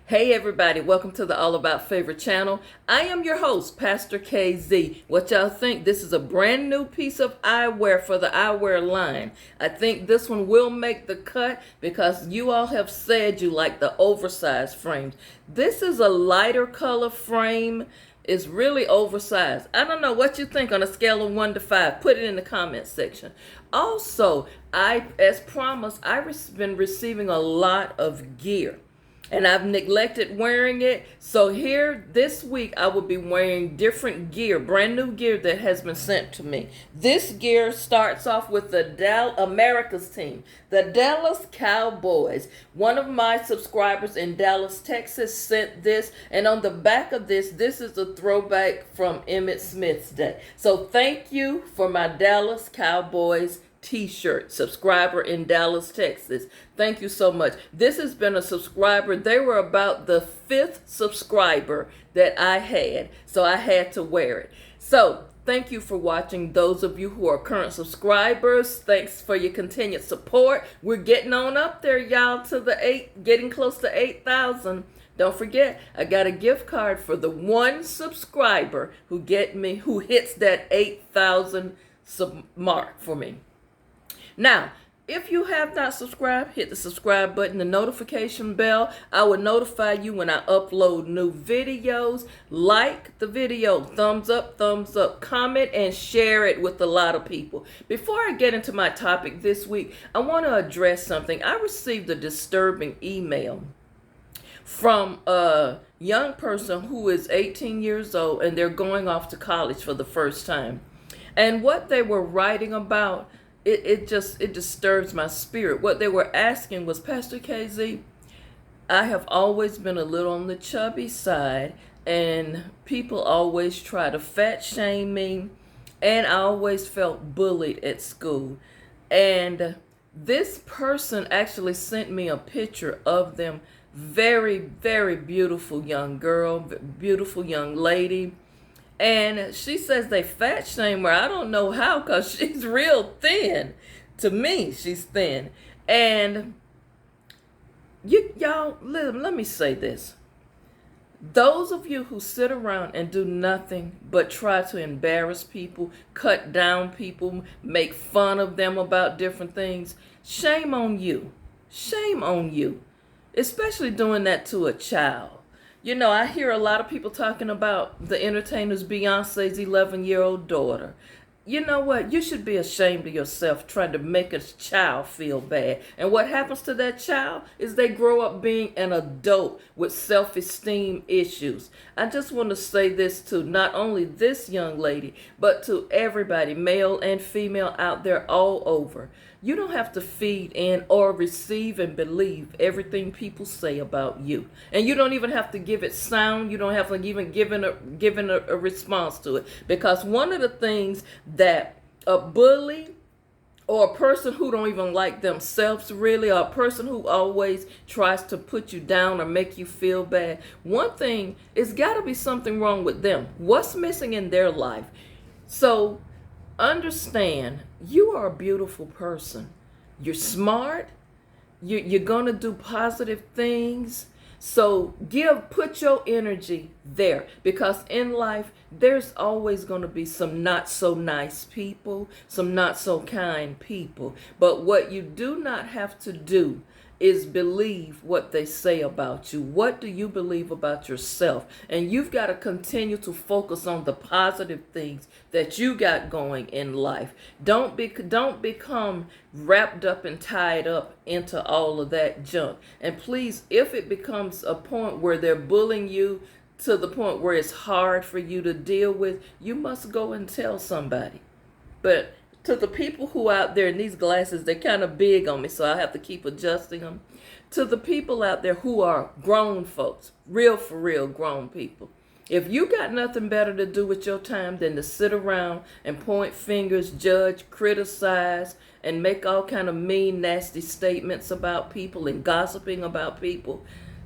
Hey everybody, welcome to the All About Favorite channel. I am your host, Pastor KZ. What y'all think? This is a brand new piece of eyewear for the eyewear line. I think this one will make the cut because you all have said you like the oversized frames. This is a lighter color frame. It's really oversized. I don't know what you think on a scale of 1 to 5. Put it in the comment section. Also, as promised, I've been receiving a lot of gear. And I've neglected wearing it. So here this week I will be wearing different gear, brand new gear that has been sent to me. This gear starts off with the America's team, the Dallas Cowboys. One of my subscribers in Dallas, Texas sent this, and on the back of this is a throwback from Emmitt Smith's day. So thank you for my Dallas Cowboys t-shirt subscriber in Dallas, Texas. Thank you so much. This has been a subscriber. They were about the 5th subscriber that I had, so I had to wear it. So thank you for watching. Those of you who are current subscribers, thanks for your continued support. We're getting on up there, y'all, to getting close to 8,000. Don't forget, I got a gift card for the one subscriber who hits that 8,000 mark for me. Now, if you have not subscribed, hit the subscribe button, the notification bell. I will notify you when I upload new videos. Like the video, thumbs up, comment and share it with a lot of people. Before I get into my topic this week, I want to address something. I received a disturbing email from a young person who is 18 years old and they're going off to college for the first time. And what they were writing about, it disturbs my spirit. What they were asking was, Pastor KZ, I have always been a little on the chubby side, and people always try to fat shame me, and I always felt bullied at school. And this person actually sent me a picture of them. Very, very beautiful young girl, beautiful young lady. And she says they fat shame her. I don't know how, because she's real thin. To me, she's thin. And y'all, let me say this. Those of you who sit around and do nothing but try to embarrass people, cut down people, make fun of them about different things, shame on you. Shame on you. Especially doing that to a child. You know, I hear a lot of people talking about the entertainer's Beyonce's 11-year-old daughter. You know what? You should be ashamed of yourself trying to make a child feel bad. And what happens to that child is they grow up being an adult with self-esteem issues. I just want to say this to not only this young lady, but to everybody, male and female out there all over. You don't have to feed in or receive and believe everything people say about you. And you don't even have to give it sound. You don't have to even give a response to it. Because one of the things that a bully or a person who don't even like themselves really, or a person who always tries to put you down or make you feel bad, one thing, it's got to be something wrong with them. What's missing in their life? So understand, you are a beautiful person. You're smart. You're going to do positive things. So put your energy there, because in life, there's always going to be some not so nice people, some not so kind people. But what you do not have to do is believe what they say about you. What do you believe about yourself? And you've got to continue to focus on the positive things that you got going in life. Don't become wrapped up and tied up into all of that junk. And please, if it becomes a point where they're bullying you to the point where it's hard for you to deal with, you must go and tell somebody. But to the people who out there in these glasses, they're kind of big on me, so I have to keep adjusting them. To the people out there who are grown folks, real for real grown people, if you got nothing better to do with your time than to sit around and point fingers, judge, criticize, and make all kind of mean, nasty statements about people and gossiping about people,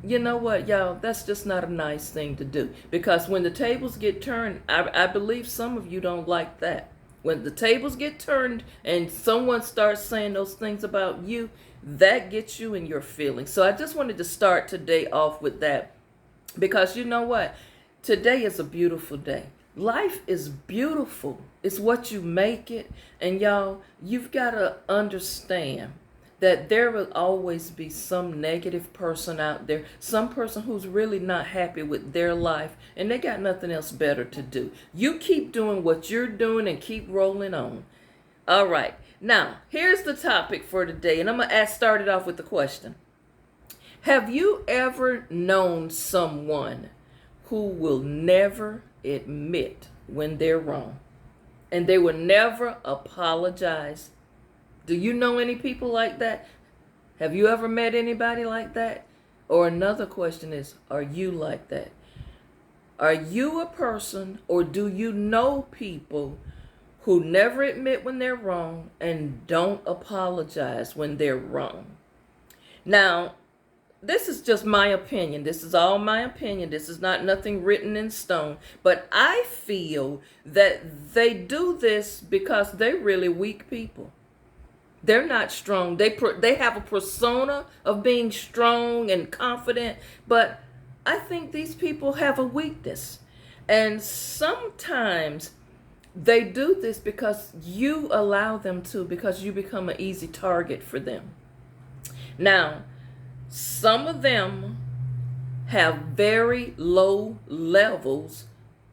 you know what, y'all, that's just not a nice thing to do. Because when the tables get turned, I believe some of you don't like that. When the tables get turned and someone starts saying those things about you, that gets you in your feelings. So I just wanted to start today off with that, because you know what? Today is a beautiful day. Life is beautiful. It's what you make it. And y'all, you've got to understand that there will always be some negative person out there, some person who's really not happy with their life, and they got nothing else better to do. You keep doing what you're doing and keep rolling on. All right. Now, here's the topic for today, and I'm going to start it off with the question. Have you ever known someone who will never admit when they're wrong, and they will never apologize? Do you know any people like that? Have you ever met anybody like that? Or another question is, are you like that? Are you a person, or do you know people who never admit when they're wrong and don't apologize when they're wrong? Now, this is just my opinion. This is all my opinion. This is not nothing written in stone. But I feel that they do this because they're really weak people. They're not strong. They have a persona of being strong and confident, but I think these people have a weakness. And sometimes they do this because you allow them to, because you become an easy target for them. Now, some of them have very low levels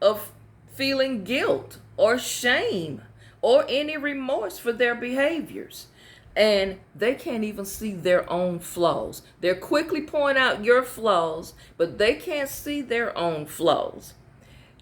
of feeling guilt or shame or any remorse for their behaviors. And they can't even see their own flaws. They're quickly pointing out your flaws, but they can't see their own flaws.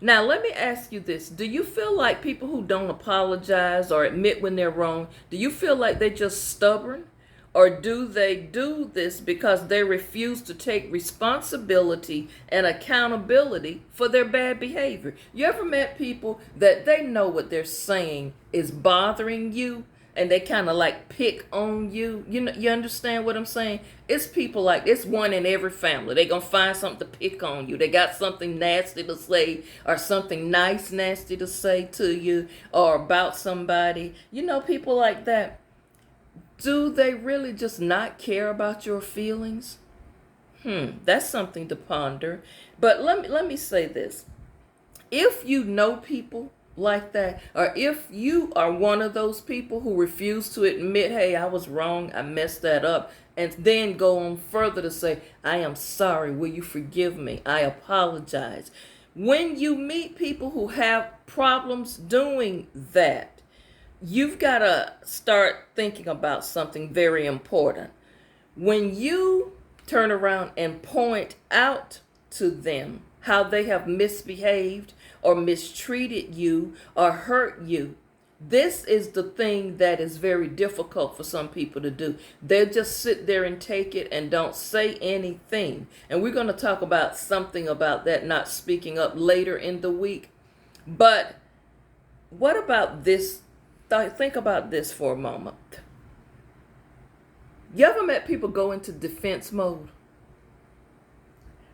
Now, let me ask you this. Do you feel like people who don't apologize or admit when they're wrong, do you feel like they're just stubborn? Or do they do this because they refuse to take responsibility and accountability for their bad behavior? You ever met people that they know what they're saying is bothering you, and they kind of like pick on you? You know, you understand what I'm saying? It's people like, it's one in every family. They're going to find something to pick on you. They got something nasty to say, or something nice nasty to say to you, or about somebody. You know, people like that. Do they really just not care about your feelings? That's something to ponder. But let me say this. If you know people like that, or if you are one of those people who refuse to admit, hey, I was wrong, I messed that up, and then go on further to say, I am sorry, will you forgive me? I apologize. When you meet people who have problems doing that, you've got to start thinking about something very important. When you turn around and point out to them how they have misbehaved or mistreated you or hurt you, this is the thing that is very difficult for some people to do. They'll just sit there and take it and don't say anything. And we're going to talk about something about that, not speaking up, later in the week. But what about this? Think about this for a moment. You ever met people go into defense mode?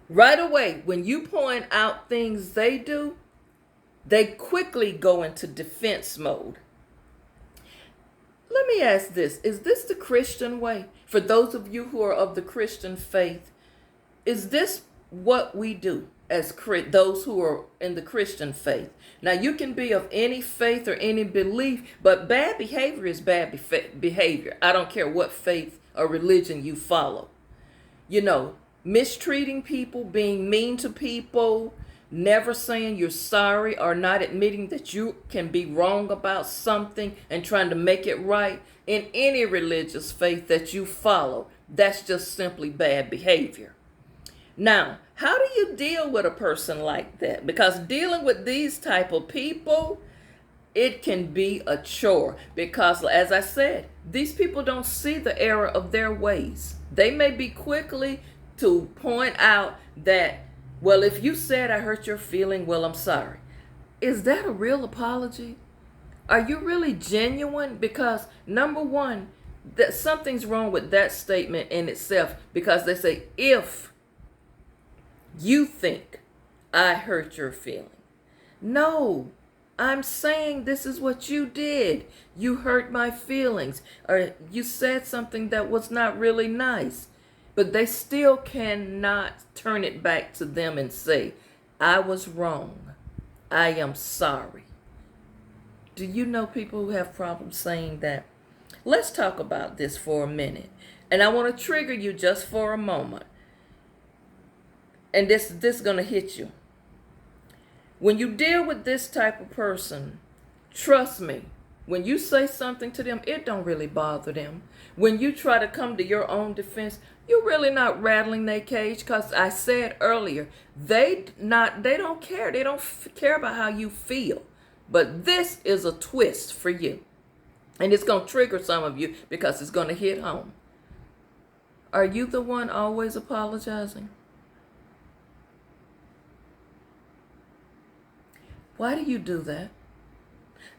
Right away, when you point out things they do, they quickly go into defense mode. Let me ask this. Is this the Christian way? For those of you who are of the Christian faith, is this what we do as those who are in the Christian faith? Now, you can be of any faith or any belief, but bad behavior is bad behavior. I don't care what faith or religion you follow. You know, mistreating people, being mean to people, never saying you're sorry, or not admitting that you can be wrong about something and trying to make it right in any religious faith that you follow, that's just simply bad behavior. Now, how do you deal with a person like that? Because dealing with these type of people, it can be a chore. Because, as I said, these people don't see the error of their ways. They may be quickly to point out that, well, if you said I hurt your feeling, well, I'm sorry. Is that a real apology? Are you really genuine? Because, number one, that something's wrong with that statement in itself, because they say, if you think I hurt your feeling. No, I'm saying this is what you did. You hurt my feelings, or you said something that was not really nice. But they still cannot turn it back to them and say, I was wrong. I am sorry. Do you know people who have problems saying that? Let's talk about this for a minute. And I want to trigger you just for a moment. And this is going to hit you. When you deal with this type of person, trust me, when you say something to them, it don't really bother them. When you try to come to your own defense, you're really not rattling their cage, because I said earlier, they don't care. They don't care about how you feel. But this is a twist for you. And it's going to trigger some of you because it's going to hit home. Are you the one always apologizing? Why do you do that?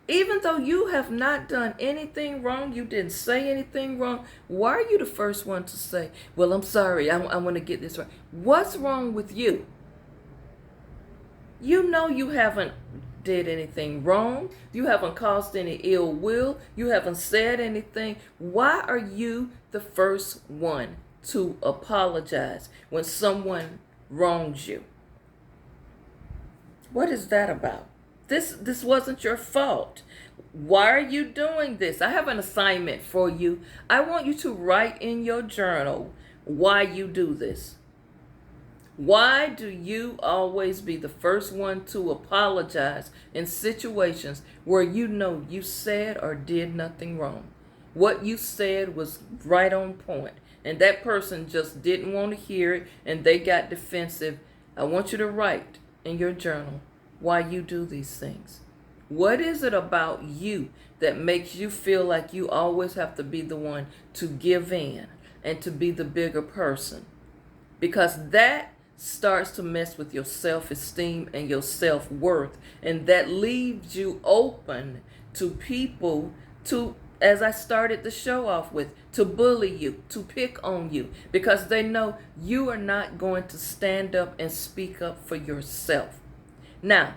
Even though you have not done anything wrong, you didn't say anything wrong, why are you the first one to say, well, I'm sorry, I want to get this right? What's wrong with you? You know you haven't did anything wrong. You haven't caused any ill will. You haven't said anything. Why are you the first one to apologize when someone wrongs you? What is that about? This wasn't your fault. Why are you doing this? I have an assignment for you. I want you to write in your journal why you do this. Why do you always be the first one to apologize in situations where you know you said or did nothing wrong? What you said was right on point, and that person just didn't want to hear it and they got defensive. I want you to write in your journal why you do these things. What is it about you that makes you feel like you always have to be the one to give in and to be the bigger person? Because that starts to mess with your self-esteem and your self-worth, and that leaves you open to people to, as I started the show off with, to bully you, to pick on you, because they know you are not going to stand up and speak up for yourself. Now,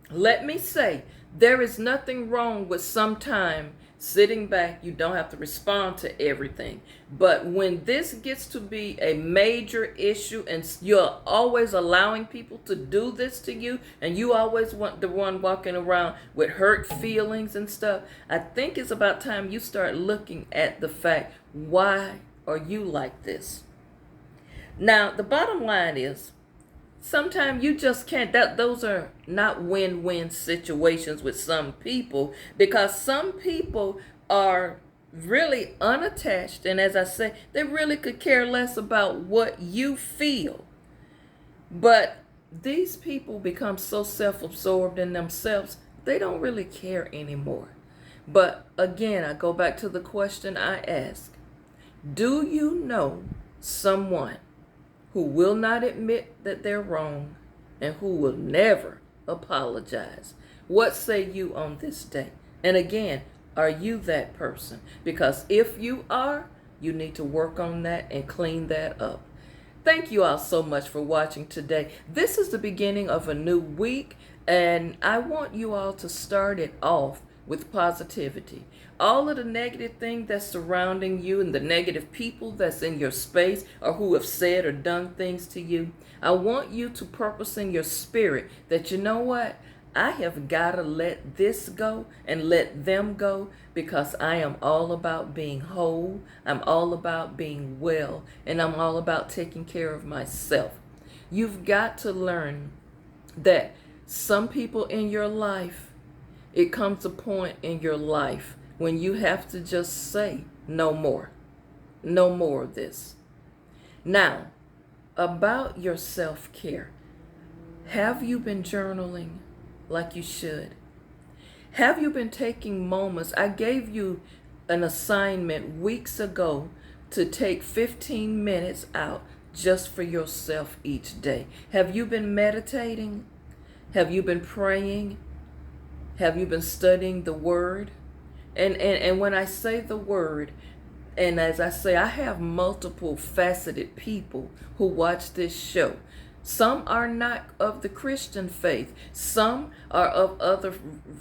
let me say, there is nothing wrong with sometime sitting back. You don't have to respond to everything. But when this gets to be a major issue and you're always allowing people to do this to you, and you always want the one walking around with hurt feelings and stuff, I think it's about time you start looking at the fact, why are you like this? Now, the bottom line is, sometimes you just can't, those are not win-win situations with some people, because some people are really unattached, and as I say, they really could care less about what you feel. But these people become so self-absorbed in themselves, they don't really care anymore. But again, I go back to the question I asked. Do you know someone who will not admit that they're wrong and who will never apologize? What say you on this day? And again, are you that person? Because if you are, you need to work on that and clean that up. Thank you all so much for watching today. This is the beginning of a new week, and I want you all to start it off with positivity. All of the negative things that's surrounding you and the negative people that's in your space or who have said or done things to you, I want you to purpose in your spirit that, you know what, I have got to let this go and let them go, because I am all about being whole, I'm all about being well, and I'm all about taking care of myself. You've got to learn that some people in your life, it comes a point in your life when you have to just say, no more. No more of this. Now, about your self-care. Have you been journaling like you should? Have you been taking moments? I gave you an assignment weeks ago to take 15 minutes out just for yourself each day. Have you been meditating? Have you been praying? Have you been studying the Word? And when I say the Word, and as I say, I have multiple faceted people who watch this show. Some are not of the Christian faith. Some are of other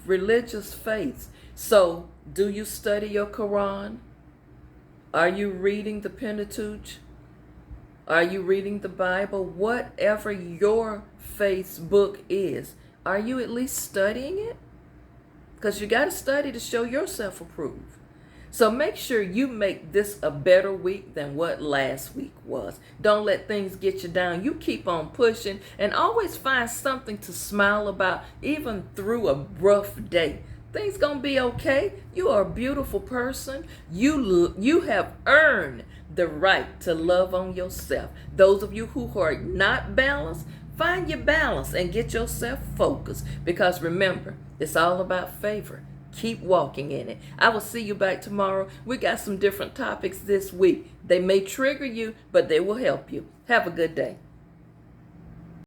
religious faiths. So, do you study your Quran? Are you reading the Pentateuch? Are you reading the Bible? Whatever your faith's book is, are you at least studying it? Because you got to study to show yourself approved. So make sure you make this a better week than what last week was. Don't let things get you down. You keep on pushing and always find something to smile about, even through a rough day. Things gonna be okay. You are a beautiful person. You have earned the right to love on yourself. Those of you who are not balanced, find your balance and get yourself focused. Because remember, it's all about favor. Keep walking in it. I will see you back tomorrow. We got some different topics this week. They may trigger you, but they will help you. Have a good day.